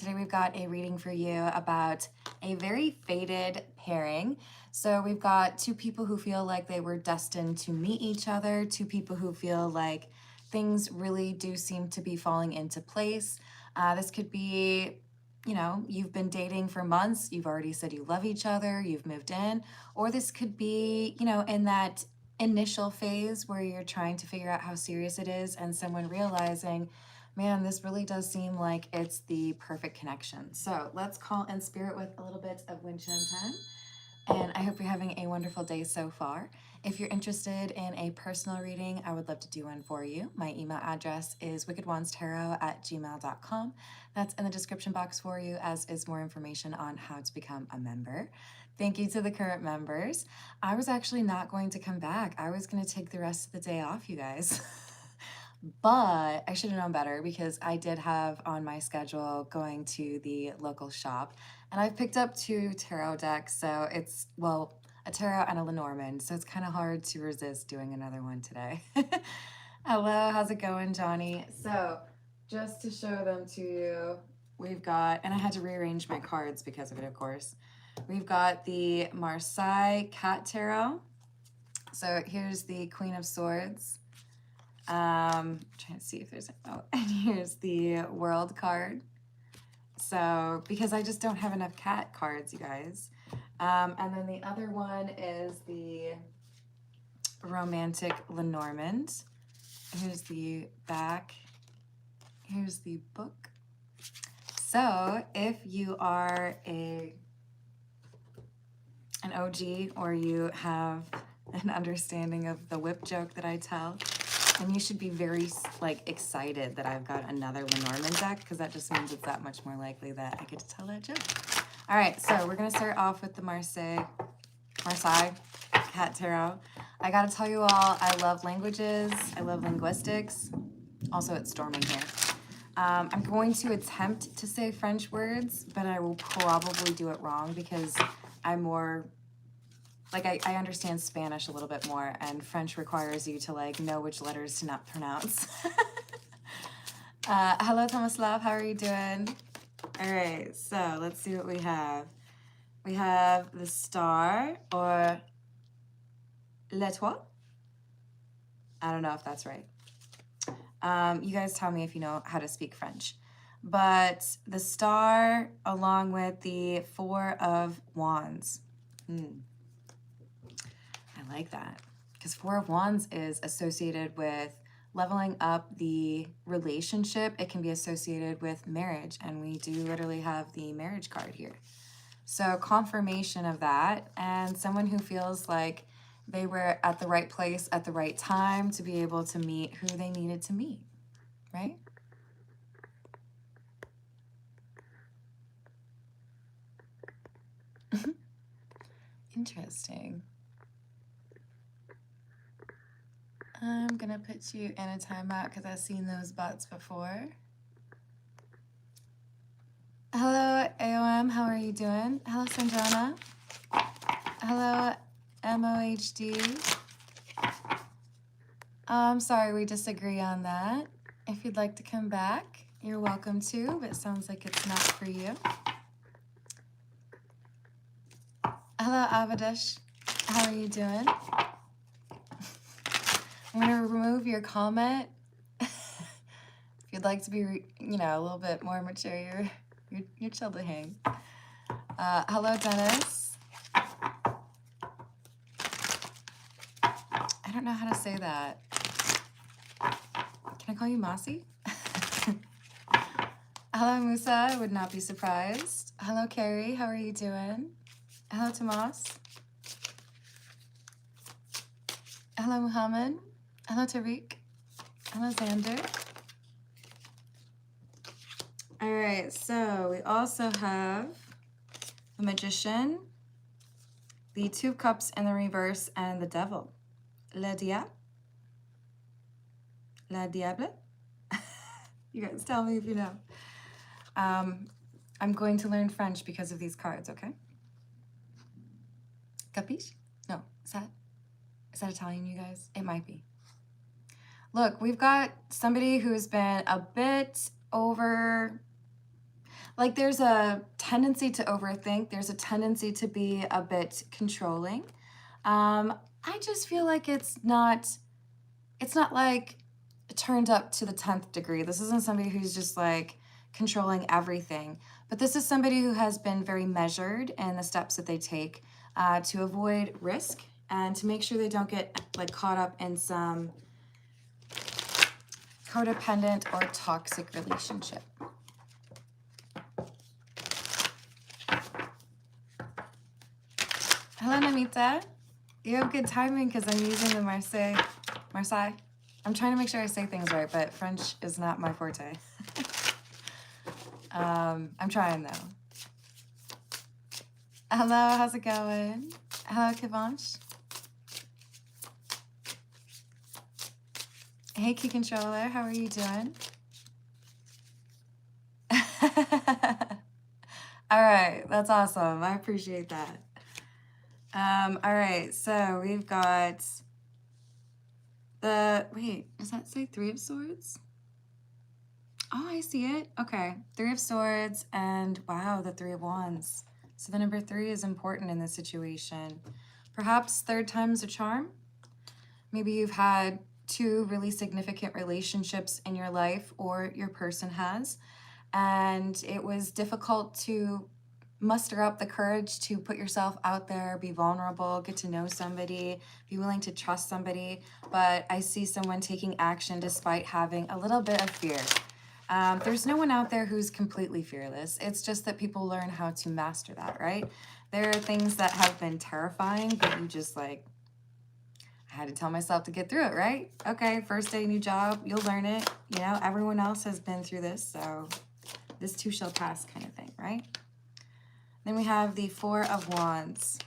Today we've got a reading for you about a very fated pairing. So we've got two people who feel like they were destined to meet each other, two people who feel like things really do seem to be falling into place. This could be, you've been dating for months, you've already said you love each other, you've moved in, or this could be, in that initial phase where you're trying to figure out how serious it is and someone realizing, man, this really does seem like it's the perfect connection. So let's call in spirit with a little bit of wind chime time. And I hope you're having a wonderful day so far. If you're interested in a personal reading, I would love to do one for you. My email address is wickedwandstarot@gmail.com. That's in the description box for you, as is more information on how to become a member. Thank you to the current members. I was actually not going to come back. I was going to take the rest of the day off, you guys. But I should have known better because I did have on my schedule going to the local shop, and I've picked up two tarot decks. So it's, well, a tarot and a Lenormand. So it's kind of hard to resist doing another one today. Hello, how's it going, Johnny? So just to show them to you, we've got, and I had to rearrange my cards because of it, of course. We've got the Marseilles Cat Tarot. So here's the Queen of Swords. Trying to see if there's, oh, and here's the World card. So, because I just don't have enough cat cards, you guys. And then the other one is the Romantic Lenormand. Here's the back. Here's the book. So, if you are an OG or you have an understanding of the whip joke that I tell, and you should be very excited that I've got another Lenormand deck, because that just means it's that much more likely that I get to tell that joke. All right, so we're gonna start off with the Marseilles Cat Tarot. I gotta tell you all, I love languages, I love linguistics. Also, it's storming here. I'm going to attempt to say French words, but I will probably do it wrong because I'm more, I understand Spanish a little bit more, and French requires you to know which letters to not pronounce. Hello, Tomislav, how are you doing? All right, so let's see what we have. We have the star, or l'étoile. I don't know if that's right. You guys tell me if you know how to speak French. But the star along with the Four of Wands. I like that, because Four of Wands is associated with leveling up the relationship. It can be associated with marriage, and we do literally have the marriage card here. So confirmation of that, and someone who feels like they were at the right place at the right time to be able to meet who they needed to meet, right? Interesting. I'm gonna put you in a timeout because I've seen those bots before. Hello, AOM, how are you doing? Hello, Sandrana. Hello, MOHD. I'm sorry, we disagree on that. If you'd like to come back, you're welcome to, but it sounds like it's not for you. Hello, Avadesh. How are you doing? I'm gonna remove your comment. If you'd like to be, a little bit more mature, you're chill to hang. Hello, Dennis. I don't know how to say that. Can I call you Mossy? Hello, Musa. I would not be surprised. Hello, Carrie. How are you doing? Hello, Tomas. Hello, Muhammad. Hello, Tariq. Hello, Xander. All right, so we also have the Magician, the Two of Cups in the reverse, and the Devil. Le Diable. La Diable. You guys tell me if you know. I'm going to learn French because of these cards, okay? Capiche? No, is that Italian, you guys? It might be. Look, we've got somebody who's been a bit over Like there's a tendency to overthink. There's a tendency to be a bit controlling. I just feel like it's not like turned up to the 10th degree. This isn't somebody who's just like controlling everything, but this is somebody who has been very measured in the steps that they take to avoid risk and to make sure they don't get like caught up in some codependent or toxic relationship. Hello, Namita. You have good timing because I'm using the Marseilles. I'm trying to make sure I say things right, but French is not my forte. I'm trying though. Hello, how's it going? Hello, Kivansh. Hey, Key Controller, how are you doing? All right, that's awesome. I appreciate that. All right, so we've got the, wait, does that say Three of Swords? Oh, I see it. Okay, Three of Swords and wow, the Three of Wands. So the number 3 is important in this situation. Perhaps third time's a charm. Maybe you've had 2 really significant relationships in your life, or your person has, and it was difficult to muster up the courage to put yourself out there, be vulnerable, get to know somebody, be willing to trust somebody. But I see someone taking action despite having a little bit of fear. There's no one out there who's completely fearless. It's just that people learn how to master that, right? There are things that have been terrifying, but you just like, I had to tell myself to get through it, right? Okay, first day, new job, you'll learn it. You know, everyone else has been through this, so this too shall pass kind of thing, right? Then we have the Four of Wands.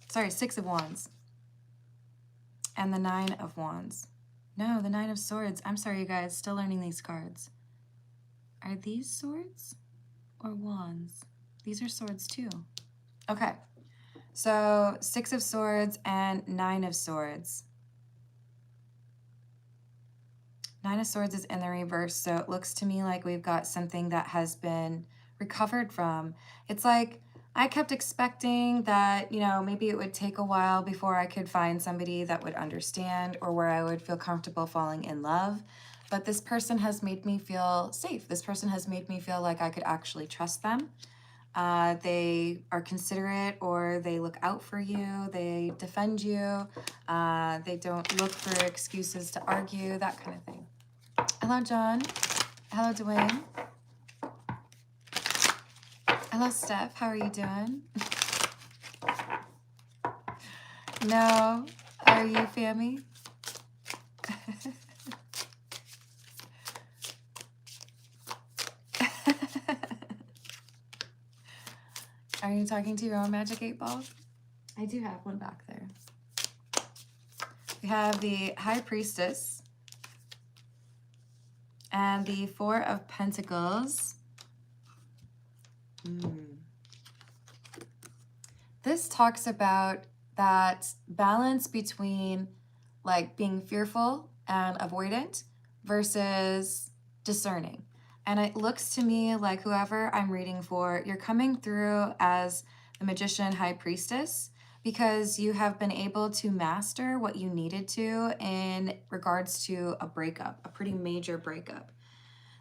Sorry, Six of Wands. And the Nine of Wands. No, the Nine of Swords. I'm sorry, you guys, still learning these cards. Are these swords or wands? These are swords too. Okay, so Six of Swords and Nine of Swords. Nine of Swords is in the reverse, so it looks to me like we've got something that has been recovered from. It's like I kept expecting that, you know, maybe it would take a while before I could find somebody that would understand or where I would feel comfortable falling in love. But this person has made me feel safe. This person has made me feel like I could actually trust them. They are considerate, or they look out for you. They defend you. They don't look for excuses to argue, that kind of thing. Hello, John. Hello, Dwayne. Hello, Steph. How are you doing? No. Are you, Fammy? Are you talking to your own Magic 8 Ball? I do have one back there. We have the High Priestess and the Four of Pentacles. This talks about that balance between like being fearful and avoidant versus discerning. And it looks to me like whoever I'm reading for, you're coming through as the Magician High Priestess because you have been able to master what you needed to in regards to a breakup, a pretty major breakup.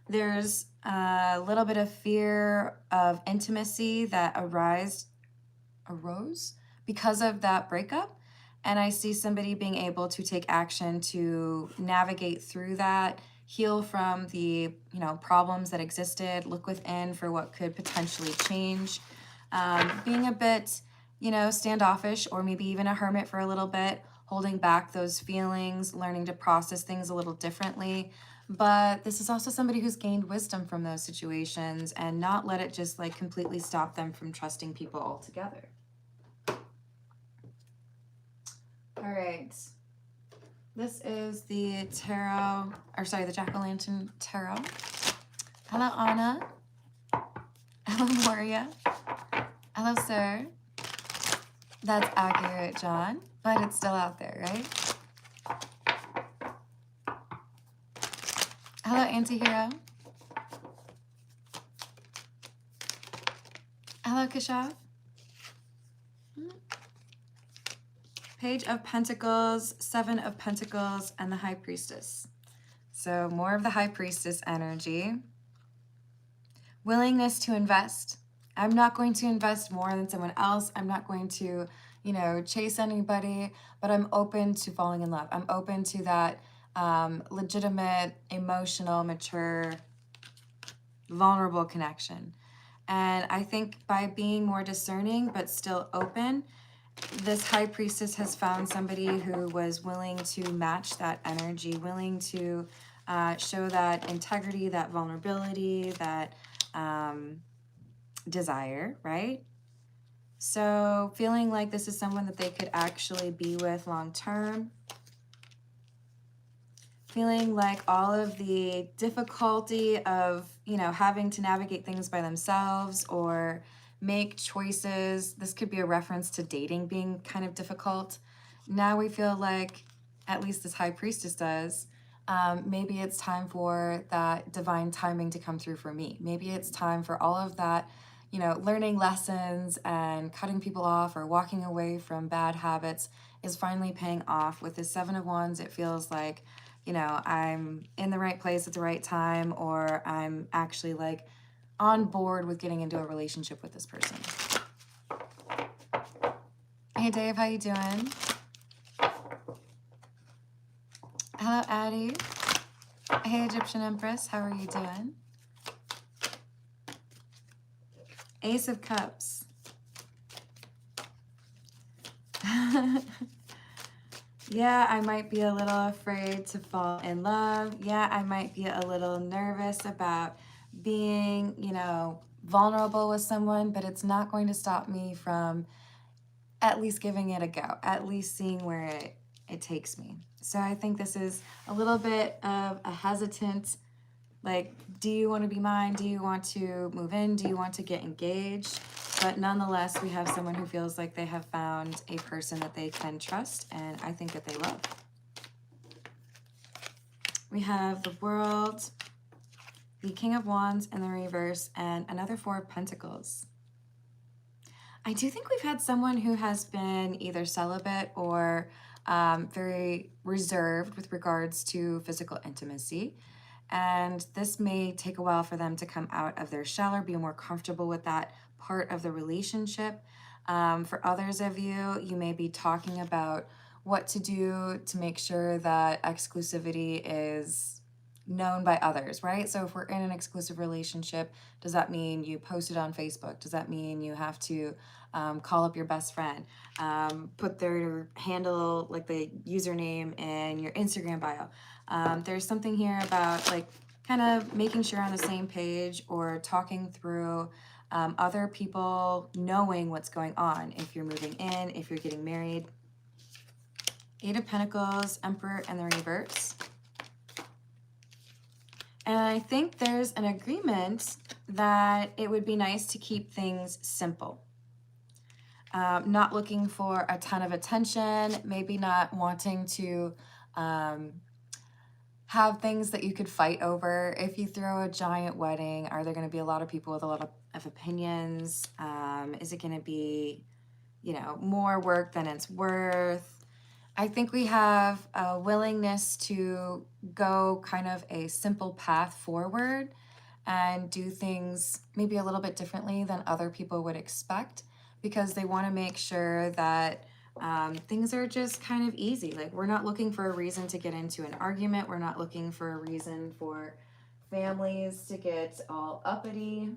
There's a little bit of fear of intimacy that arose because of that breakup. And I see somebody being able to take action to navigate through that, heal from the, you know, problems that existed, look within for what could potentially change. Being a bit, you know, standoffish, or maybe even a hermit for a little bit, holding back those feelings, learning to process things a little differently. But this is also somebody who's gained wisdom from those situations and not let it just like completely stop them from trusting people altogether. All right. This is the tarot, or sorry, the Jack-o'-lantern tarot. Hello, Anna. Hello, Moria. Hello, sir. That's accurate, John, but it's still out there, right? Hello, Antihero. Hello, Kashaf. Page of Pentacles, Seven of Pentacles, and the High Priestess. So more of the High Priestess energy. Willingness to invest. I'm not going to invest more than someone else. I'm not going to, you know, chase anybody, but I'm open to falling in love. I'm open to that legitimate, emotional, mature, vulnerable connection. And I think by being more discerning but still open, this High Priestess has found somebody who was willing to match that energy, willing to show that integrity, that vulnerability, that desire, right? So feeling like this is someone that they could actually be with long term. Feeling like all of the difficulty of, you know, having to navigate things by themselves or make choices. This could be a reference to dating being kind of difficult. Now we feel like, at least this High Priestess does, maybe it's time for that divine timing to come through for me. Maybe it's time for all of that, you know, learning lessons and cutting people off or walking away from bad habits is finally paying off. With the Seven of Wands, it feels like, you know, I'm in the right place at the right time, or I'm actually like on board with getting into a relationship with this person. Hey Dave, how you doing? Hello Addie. Hey Egyptian Empress, how are you doing? Ace of Cups. Yeah, I might be a little afraid to fall in love. Yeah, I might be a little nervous about being, you know, vulnerable with someone, but it's not going to stop me from at least giving it a go, at least seeing where it takes me. So I think this is a little bit of a hesitant, like, do you want to be mine? Do you want to move in? Do you want to get engaged? But nonetheless, we have someone who feels like they have found a person that they can trust, and I think that they love. We have the World, the King of Wands in the reverse, and another Four of Pentacles. I do think we've had someone who has been either celibate or very reserved with regards to physical intimacy. And this may take a while for them to come out of their shell or be more comfortable with that part of the relationship. For others of you, you may be talking about what to do to make sure that exclusivity is known by others, right? So if we're in an exclusive relationship, does that mean you post it on Facebook? Does that mean you have to call up your best friend, put their handle, like the username in your Instagram bio? There's something here about like kind of making sure on the same page or talking through other people knowing what's going on. If you're moving in, if you're getting married. Eight of Pentacles, Emperor in the reverse. And I think there's an agreement that it would be nice to keep things simple. Not looking for a ton of attention, maybe not wanting to have things that you could fight over. If you throw a giant wedding, are there going to be a lot of people with a lot of opinions? Is it going to be, you know, more work than it's worth? I think we have a willingness to go kind of a simple path forward and do things maybe a little bit differently than other people would expect, because they want to make sure that things are just kind of easy. Like, we're not looking for a reason to get into an argument. We're not looking for a reason for families to get all uppity.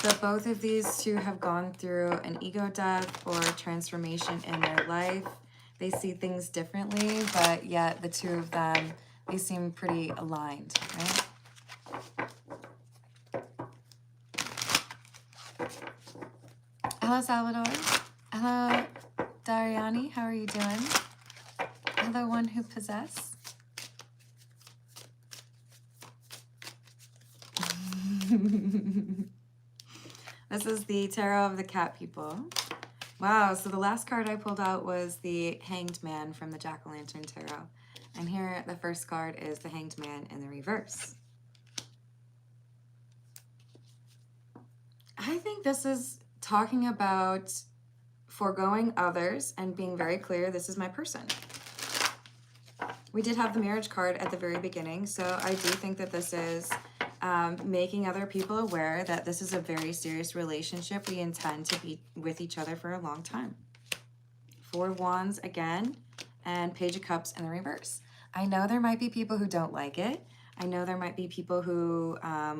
So both of these two have gone through an ego death or transformation in their life. They see things differently, but yet the two of them, they seem pretty aligned, right? Hello, Salvador. Hello, Dariani. How are you doing? Hello, one who possess. This is the Tarot of the Cat People. Wow, so the last card I pulled out was the Hanged Man from the Jack-o'-lantern Tarot. And here, the first card is the Hanged Man in the reverse. I think this is talking about foregoing others and being very clear, this is my person. We did have the marriage card at the very beginning, so I do think that this is making other people aware that this is a very serious relationship. We intend to be with each other for a long time. 4 of Wands again, and Page of Cups in the reverse. I know there might be people who don't like it. I know there might be people who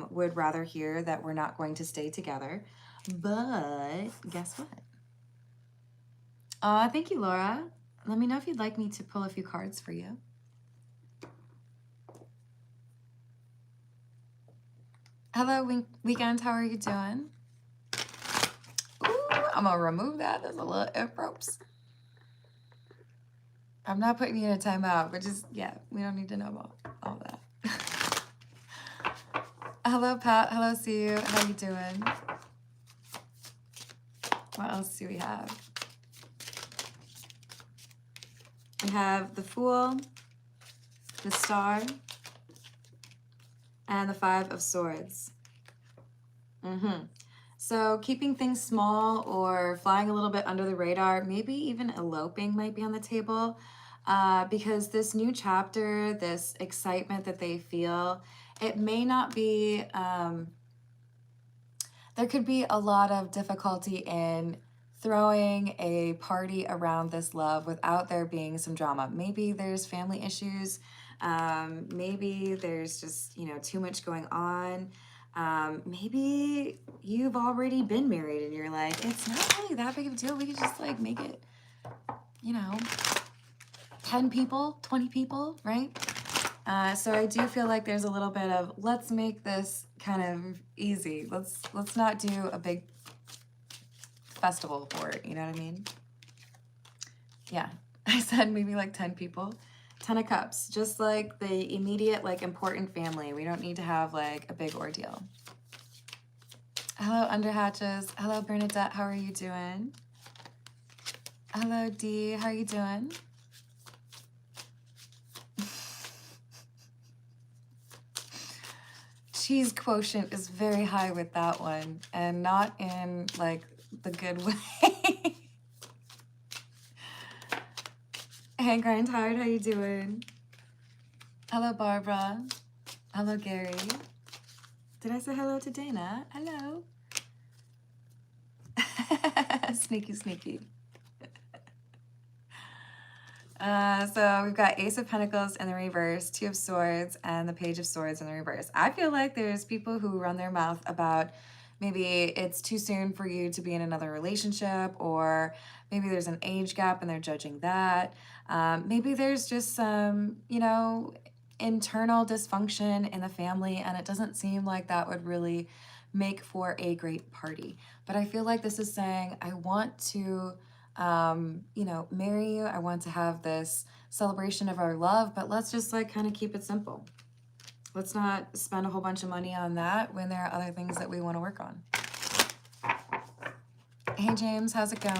would rather hear that we're not going to stay together. But guess what? Thank you, Laura. Let me know if you'd like me to pull a few cards for you. Hello, Weekend. How are you doing? Ooh, I'm going to remove that. There's a little F ropes. I'm not putting you in a timeout, but just, yeah, we don't need to know about all that. Hello, Pat. Hello, see you. How you doing? What else do we have? We have the Fool, the Star, and the 5 of Swords. So keeping things small or flying a little bit under the radar, maybe even eloping might be on the table, because this new chapter, this excitement that they feel, it may not be, there could be a lot of difficulty in throwing a party around this love without there being some drama. Maybe there's family issues. Maybe there's just, too much going on. Maybe you've already been married and you're like, it's not really that big of a deal. We could just like make it, 10 people, 20 people, right? So I do feel like there's a little bit of, let's make this kind of easy. Let's not do a big festival for it, you know what I mean? Yeah, I said maybe like 10 people. 10 of Cups, just like the immediate, like important family. We don't need to have like a big ordeal. Hello, Underhatches. Hello, Bernadette. How are you doing? Hello, Dee. How are you doing? Cheese quotient is very high with that one, and not in like the good way. Hey, Grind Hard, how you doing? Hello, Barbara. Hello, Gary. Did I say hello to Dana? Hello. Sneaky, sneaky. So we've got Ace of Pentacles in the reverse, 2 of Swords, and the Page of Swords in the reverse. I feel like there's people who run their mouth about maybe it's too soon for you to be in another relationship, or maybe there's an age gap and they're judging that. Maybe there's just some, internal dysfunction in the family, and it doesn't seem like that would really make for a great party. But I feel like this is saying, I want to, marry you. I want to have this celebration of our love, but let's just like kind of keep it simple. Let's not spend a whole bunch of money on that when there are other things that we want to work on. Hey, James, how's it going?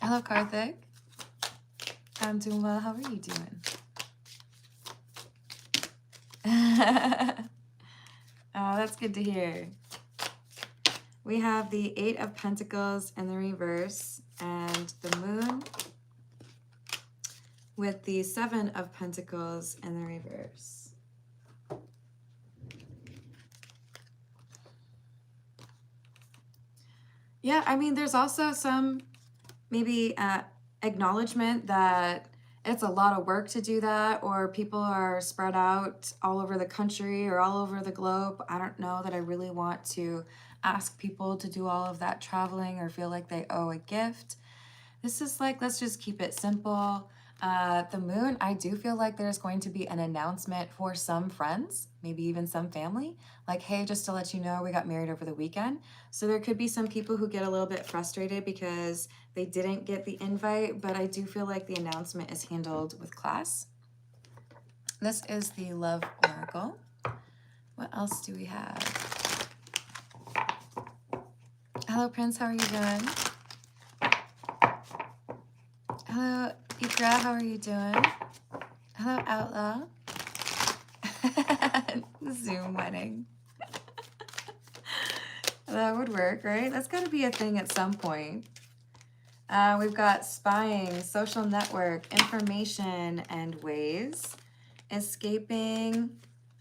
Hello, Karthik. I'm doing well. How are you doing? Oh, that's good to hear. We have the 8 of Pentacles in the reverse and the Moon with the 7 of Pentacles in the reverse. Yeah, I mean, there's also some maybe acknowledgement that it's a lot of work to do that, or people are spread out all over the country or all over the globe. I don't know that I really want to ask people to do all of that traveling or feel like they owe a gift. This is like, let's just keep it simple. The Moon, I do feel like there's going to be an announcement for some friends, maybe even some family, like, hey, just to let you know, we got married over the weekend. So there could be some people who get a little bit frustrated because they didn't get the invite, but I do feel like the announcement is handled with class. This is the Love Oracle. What else do we have? Hello, Prince, how are you doing? Hello, Ikra, how are you doing? Hello, Outlaw. Zoom wedding. I That would work, right? That's got to be a thing at some point. We've got spying, social network, information, and ways. Escaping,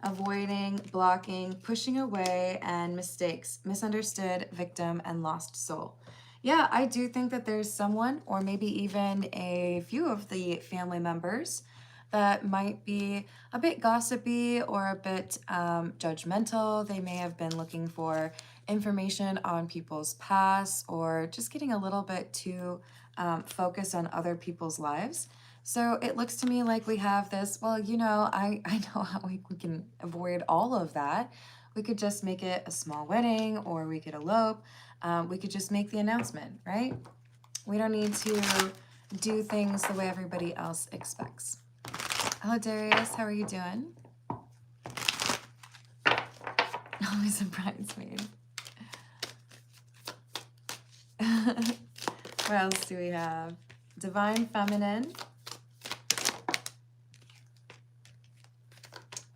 avoiding, blocking, pushing away, and mistakes, misunderstood, victim, and lost soul. Yeah, I do think that there's someone, or maybe even a few of the family members, that might be a bit gossipy or a bit judgmental. They may have been looking for information on people's past or just getting a little bit too focused on other people's lives. So it looks to me like we have this, well, you know, I know how we can avoid all of that. We could just make it a small wedding, or we could elope. We could just make the announcement, right? We don't need to do things the way everybody else expects. Hello, Darius. How are you doing? Always a bridesmaid. What else do we have? Divine Feminine.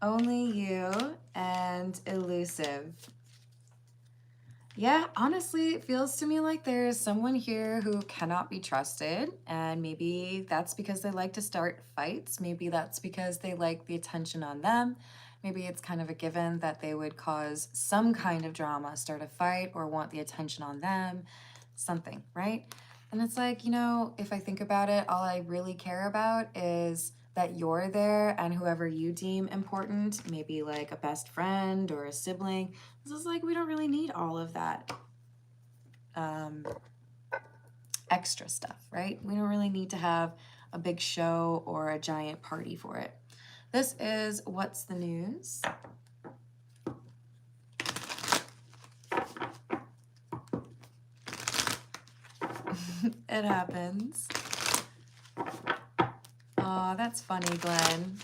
Only you, and elusive. Yeah, honestly, it feels to me like there's someone here who cannot be trusted, and maybe that's because they like to start fights. Maybe that's because they like the attention on them. Maybe it's kind of a given that they would cause some kind of drama, start a fight, or want the attention on them, something, right? And it's like, you know, if I think about it, all I really care about is that you're there and whoever you deem important, maybe like a best friend or a sibling. This is like, we don't really need all of that extra stuff, right? We don't really need to have a big show or a giant party for it. This is What's the News? It happens. Aw, that's funny, Glenn.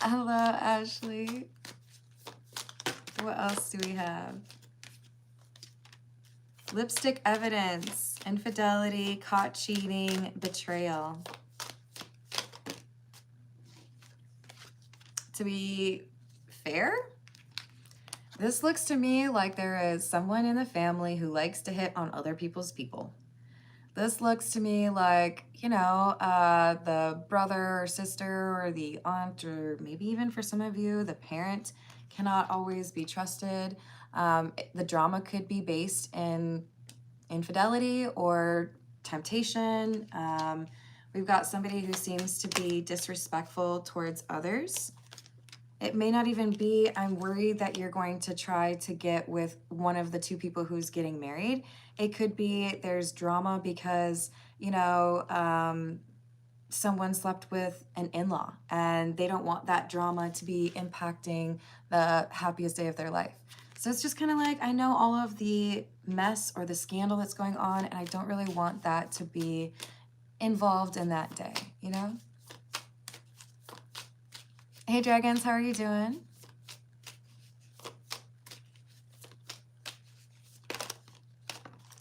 Hello, Ashley. What else do we have? Lipstick evidence, infidelity, caught cheating, betrayal. To be fair, this looks to me like there is someone in the family who likes to hit on other people's people. This looks to me like, you know, the brother or sister or the aunt, or maybe even for some of you, the parent cannot always be trusted. The drama could be based in infidelity or temptation. We've got somebody who seems to be disrespectful towards others. It may not even be, I'm worried that you're going to try to get with one of the two people who's getting married. It could be there's drama because, you know, someone slept with an in-law and they don't want that drama to be impacting the happiest day of their life. So it's just kind of like, I know all of the mess or the scandal that's going on, and I don't really want that to be involved in that day, you know? Hey, dragons, how are you doing?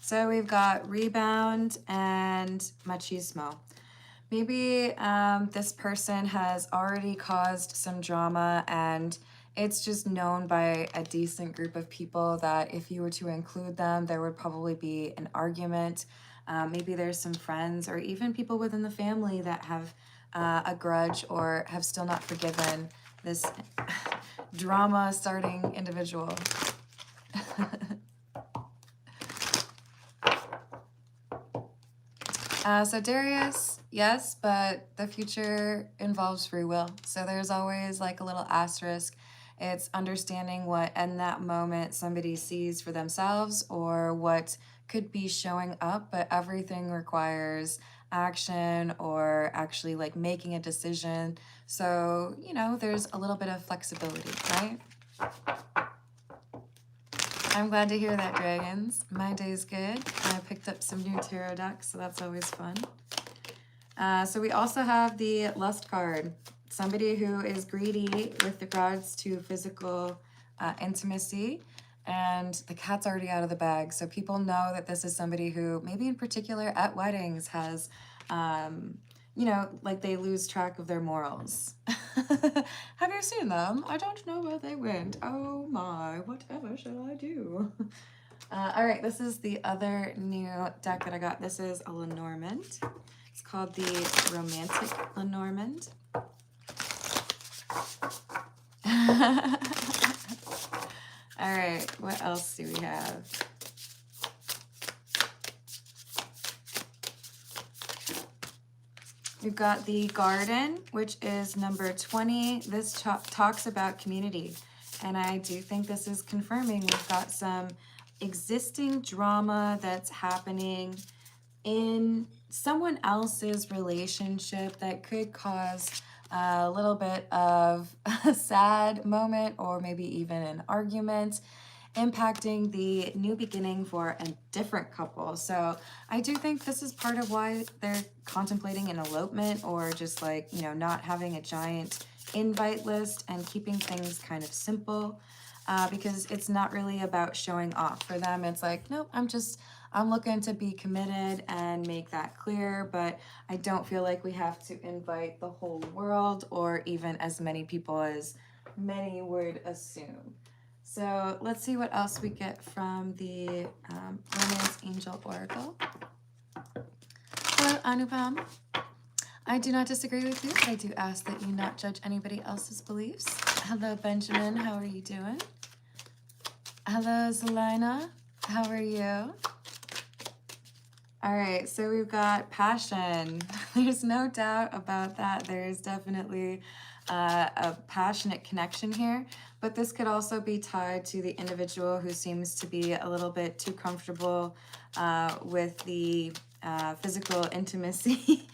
So we've got rebound and machismo. Maybe this person has already caused some drama, and it's just known by a decent group of people that if you were to include them, there would probably be an argument. Maybe there's some friends or even people within the family that have a grudge or have still not forgiven this drama starting individual. So Darius, yes, but the future involves free will. So there's always like a little asterisk. It's understanding what in that moment somebody sees for themselves or what could be showing up, but everything requires action or actually like making a decision. So, you know, there's a little bit of flexibility, right? I'm glad to hear that, dragons. My day's good. I picked up some new tarot decks, so that's always fun. So we also have the lust card. Somebody who is greedy with regards to physical intimacy. And the cat's already out of the bag. So people know that this is somebody who, maybe in particular at weddings, has, you know, like they lose track of their morals. Have you seen seeing them. I don't know where they went. Oh my, whatever shall I do? All right, this is the other new deck that I got. This is a Lenormand. It's called the Romantic Lenormand. All right, what else do we have? We've got the Garden, which is number 20. This talks about community, and I do think this is confirming we've got some existing drama that's happening in someone else's relationship that could cause a little bit of a sad moment or maybe even an argument, impacting the new beginning for a different couple. So I do think this is part of why they're contemplating an elopement, or just like, you know, not having a giant invite list and keeping things kind of simple, because it's not really about showing off for them. It's like, nope, I'm looking to be committed and make that clear, but I don't feel like we have to invite the whole world or even as many people as many would assume. So let's see what else we get from the Romance Angel Oracle. Hello, Anupam. I do not disagree with you, but I do ask that you not judge anybody else's beliefs. Hello, Benjamin. How are you doing? Hello, Zelina. How are you? All right, so we've got passion. There's no doubt about that. There is definitely a passionate connection here, but this could also be tied to the individual who seems to be a little bit too comfortable with the physical intimacy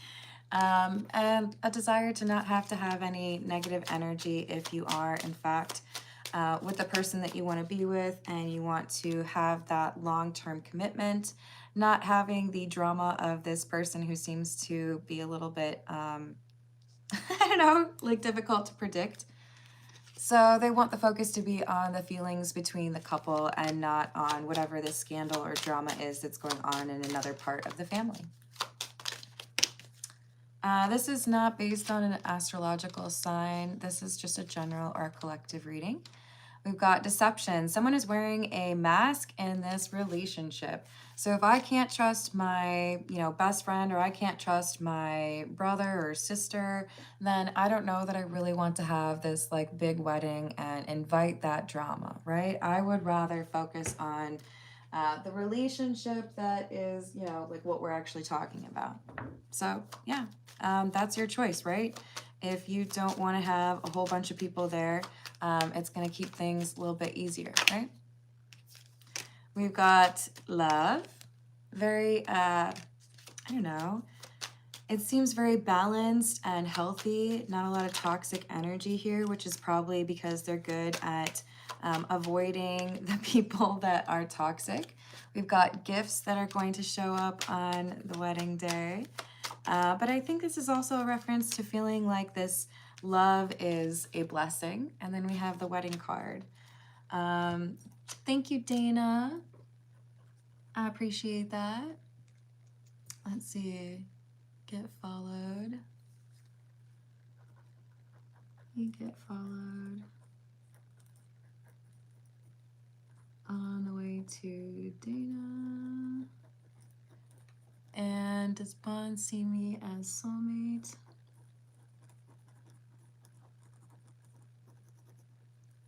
and a desire to not have to have any negative energy if you are, in fact, with the person that you want to be with and you want to have that long-term commitment, not having the drama of this person who seems to be a little bit I don't know, like difficult to predict. So they want the focus to be on the feelings between the couple and not on whatever this scandal or drama is that's going on in another part of the family. This is not based on an astrological sign. This is just a general or collective reading. We've got deception. Someone is wearing a mask in this relationship. So if I can't trust my, best friend, or I can't trust my brother or sister, then I don't know that I really want to have this like big wedding and invite that drama, right? I would rather focus on the relationship that is, like what we're actually talking about. So yeah, that's your choice, right? If you don't want to have a whole bunch of people there, it's going to keep things a little bit easier, right? We've got love. Very, I don't know. It seems very balanced and healthy. Not a lot of toxic energy here, which is probably because they're good at avoiding the people that are toxic. We've got gifts that are going to show up on the wedding day. But I think this is also a reference to feeling like this love is a blessing. And then we have the wedding card. Thank you, Dana. I appreciate that. Let's see. Get followed. You get followed. On the way to Dana. And does Bond see me as soulmate?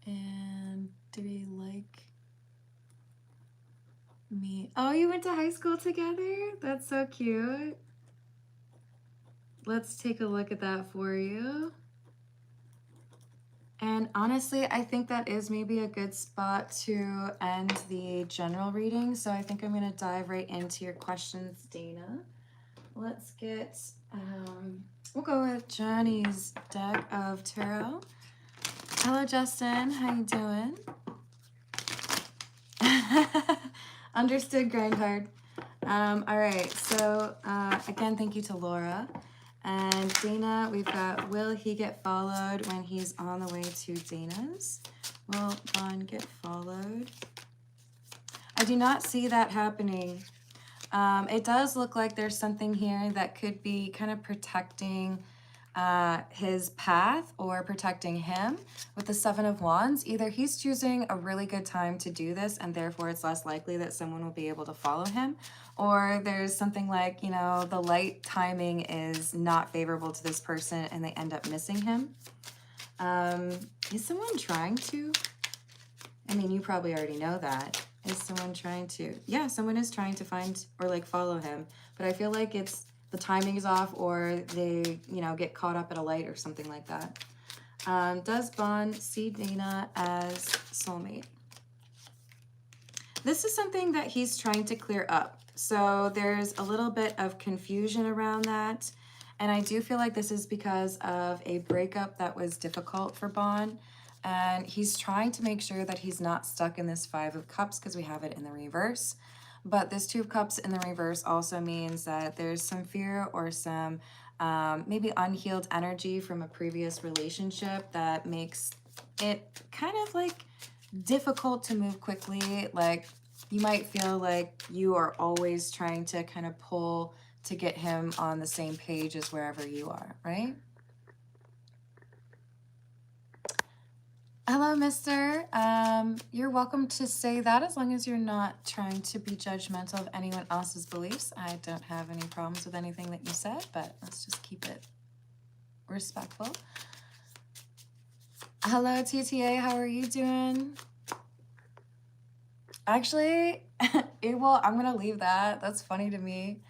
And do we like me? Oh, you went to high school together? That's so cute. Let's take a look at that for you. And honestly, I think that is maybe a good spot to end the general reading. So I think I'm going to dive right into your questions, Dana. Let's get, we'll go with Johnny's deck of tarot. Hello, Justin. How you doing? Understood, Grindhard. All right, so again, thank you to Laura. And Dana, we've got, will he get followed when he's on the way to Dana's? Will Bond get followed? I do not see that happening. It does look like there's something here that could be kind of protecting his path or protecting him with the Seven of Wands. Either he's choosing a really good time to do this and therefore it's less likely that someone will be able to follow him, or there's something like, you know, the light timing is not favorable to this person and they end up missing him. Is someone trying to? I mean, you probably already know that. Is someone trying to? Yeah, someone is trying to find or like follow him, but I feel like it's the timing is off or they, you know, get caught up at a light or something like that. Does Bond see Dana as soulmate? This is something that he's trying to clear up. So there's a little bit of confusion around that. And I do feel like this is because of a breakup that was difficult for Bond. And he's trying to make sure that he's not stuck in this Five of Cups because we have it in the reverse. But this Two of Cups in the reverse also means that there's some fear or some maybe unhealed energy from a previous relationship that makes it kind of like difficult to move quickly. Like you might feel like you are always trying to kind of pull to get him on the same page as wherever you are, right? Hello, mister. You're welcome to say that as long as you're not trying to be judgmental of anyone else's beliefs. I don't have any problems with anything that you said, but let's just keep it respectful. Hello, TTA. How are you doing? Actually, well, I'm going to leave that. That's funny to me.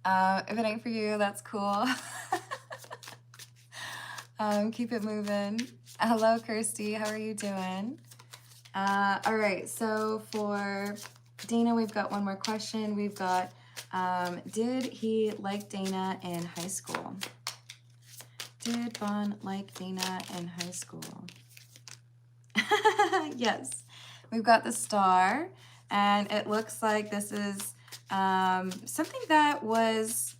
If it ain't for you, that's cool. Keep it moving. Hello, Kirsty. How are you doing? All right. So for Dana, we've got one more question. We've got, did he like Dana in high school? Did Bond like Dana in high school? Yes. We've got the star, and it looks like this is something that was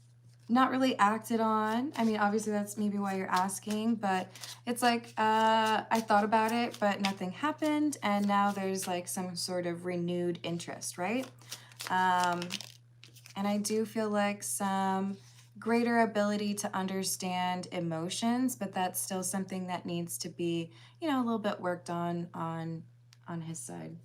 not really acted on. I mean, obviously that's maybe why you're asking, but it's like I thought about it, but nothing happened, and now there's like some sort of renewed interest, right? And I do feel like some greater ability to understand emotions, but that's still something that needs to be, you know, a little bit worked on his side.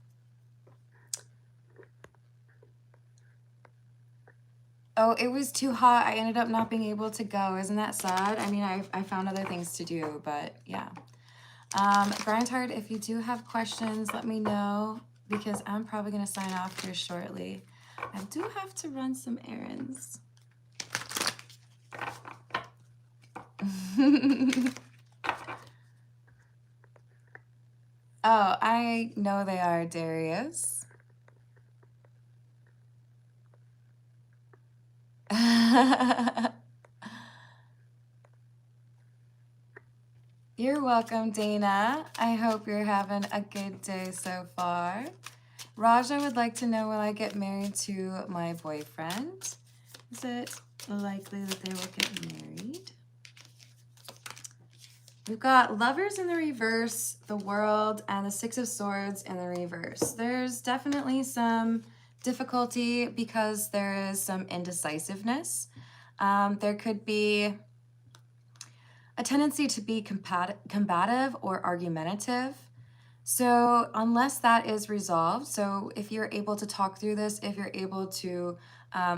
Oh, it was too hot. I ended up not being able to go. Isn't that sad? I mean, I found other things to do, but yeah. Grindhard, if you do have questions, let me know because I'm probably going to sign off here shortly. I do have to run some errands. Oh, I know they are, Darius. You're welcome, Dana. I hope you're having a good day so far. Raja would like to know, will I get married to my boyfriend? Is it likely that they will get married? We've got Lovers in the reverse, the World, and the Six of Swords in the reverse. There's definitely some difficulty because there is some indecisiveness. There could be a tendency to be combative or argumentative. So unless that is resolved, so if you're able to talk through this, if you're able to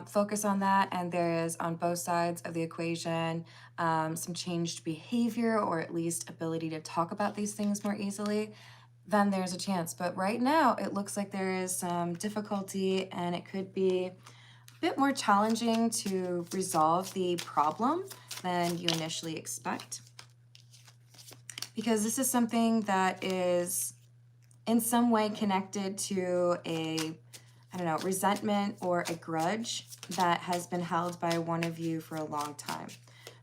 focus on that, and there is on both sides of the equation some changed behavior or at least ability to talk about these things more easily, then there's a chance. But right now it looks like there is some difficulty and it could be a bit more challenging to resolve the problem than you initially expect. Because this is something that is in some way connected to a, I don't know, resentment or a grudge that has been held by one of you for a long time.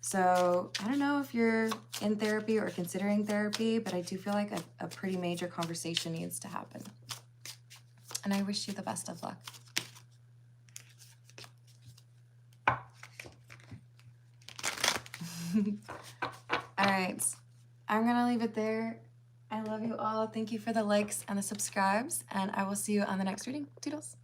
So I don't know if you're in therapy or considering therapy, but I do feel like a pretty major conversation needs to happen. And I wish you the best of luck. All right, I'm gonna leave it there. I love you all. Thank you for the likes and the subscribes, and I will see you on the next reading. Toodles.